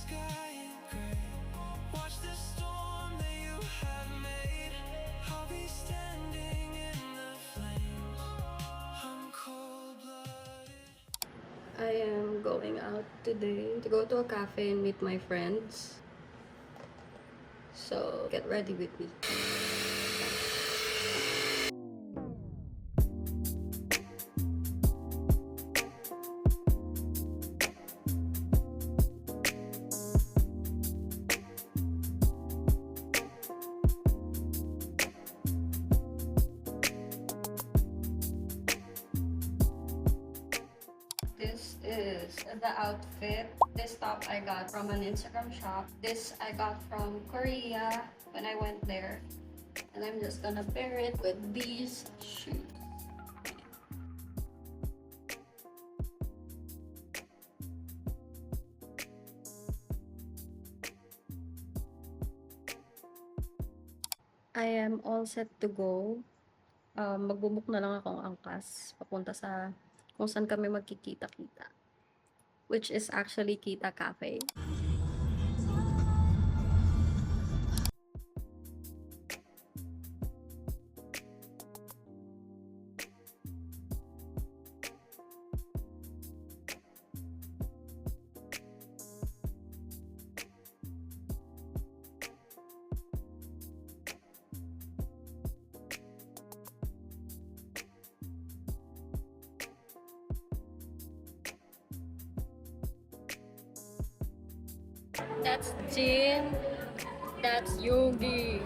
sky in gray. Watch the storm that you have made. I'll be standing in the flames. I'm cold-blooded. I am going out today to go to a cafe and meet my friends. So get ready with me. This is the outfit. This top I got from an Instagram shop. This I got from Korea when I went there. And I'm just gonna pair it with these shoes. I am all set to go. Magbubuk na lang akong angkas papunta sa kung saan kami magkikita-kita. Which is actually Kita Cafe. That's Jin. That's Yogi.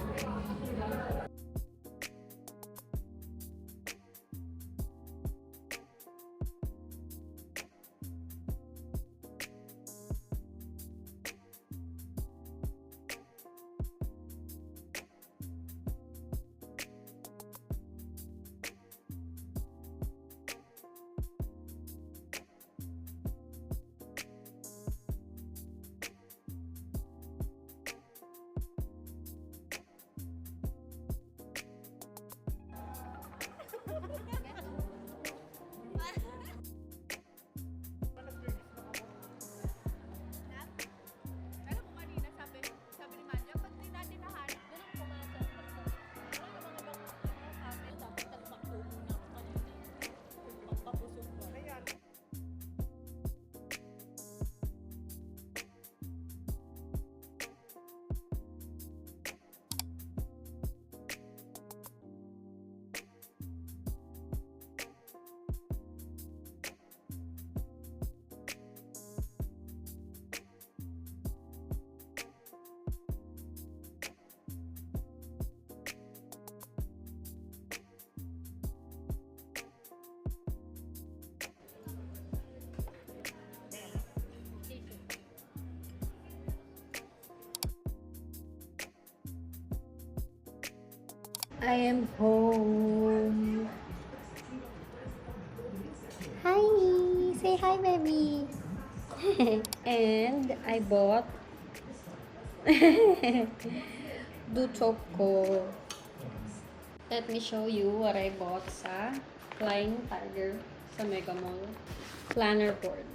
I am home. Hi! Say hi, baby! And I bought Duchoco. Let me show you what I bought sa Flying Tiger sa Mega Mall. Planner board.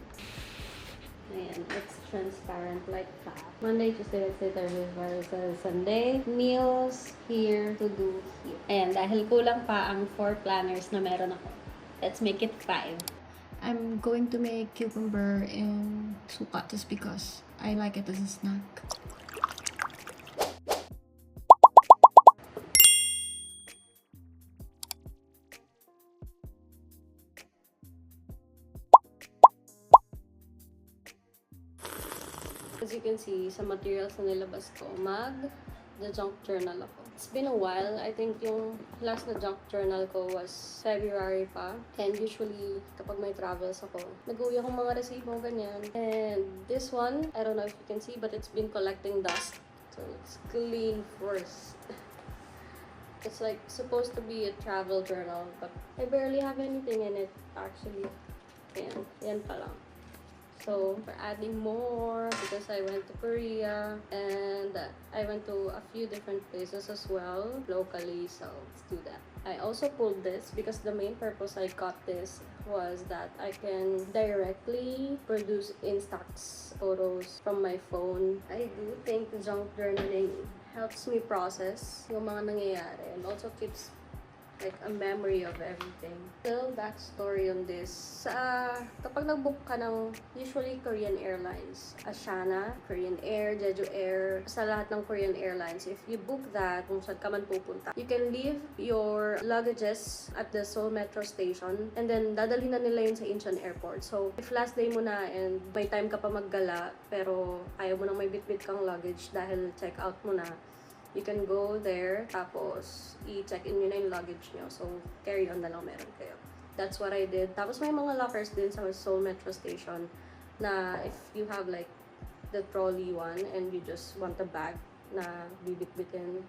Ayan, it's transparent like that. Monday, Tuesday, Wednesday, Thursday, Friday, Sunday. Meals here to do here. And dahil kulang pa ang 4 planners na meron ako, let's make it 5. I'm going to make cucumber and suka just because I like it as a snack. As you can see, sa materials na nilabas ko, the junk journal ako. It's been a while. I think yung last na junk journal ko was February pa. And usually, kapag may travels ako, nag-uwi akong mga resibo, ganyan. And this one, I don't know if you can see, but it's been collecting dust. So, it's clean first. It's like supposed to be a travel journal, but I barely have anything in it, actually. Ayan, yan pa lang. So, we're adding more because I went to Korea and I went to a few different places as well locally, so let's do that. I also pulled this because the main purpose I got this was that I can directly produce Instax photos from my phone. I do think junk journaling helps me process yung mga nangyayari and also keeps like a memory of everything. Little backstory on this. Kapag nag-book ka ng usually Korean Airlines, Asiana, Korean Air, Jeju Air, sa lahat ng Korean Airlines, if you book that, kung saan ka man pupunta, you can leave your luggages at the Seoul Metro Station and then dadalhin na nila yun sa Incheon Airport. So, if last day mo na and may time ka pa maggala, pero ayaw mo nang may bitbit kang luggage dahil check out mo na, you can go there, tapos i-check-in nyo na yung luggage nyo. So, carry-on na lang meron kayo. That's what I did. Tapos may mga lockers din sa Seoul Metro Station na if you have like the trolley one and you just want a bag na bibit-bitin,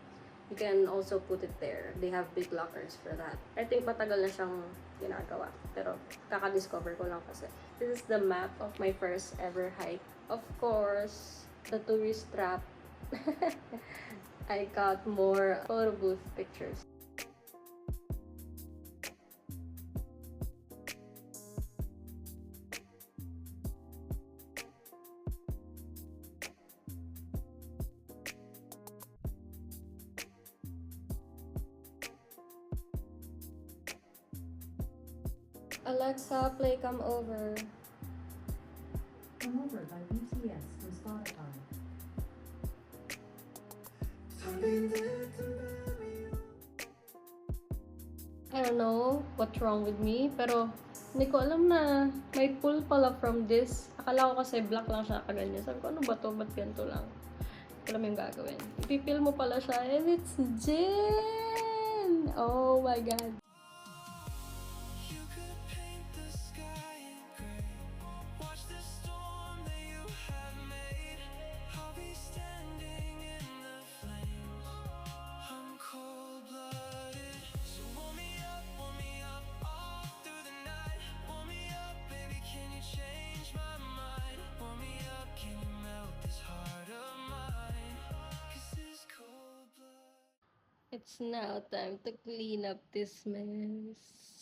you can also put it there. They have big lockers for that. I think matagal na siyang ginagawa. Pero kaka-discover ko lang kasi. This is the map of my first ever hike. Of course, the tourist trap. I got more photo booth pictures. Alexa, play Come Over. Come Over by BTS from Spotify. I don't know what's wrong with me, pero hindi ko alam na may pull pala from this. Akala ko kasi black lang siya kaganyan. Sabi ko, ano ba to? Ba't ganito lang? Hindi ko alam yung gagawin. Ipipil mo pala siya, and it's Jin! Oh my God. It's now time to clean up this mess.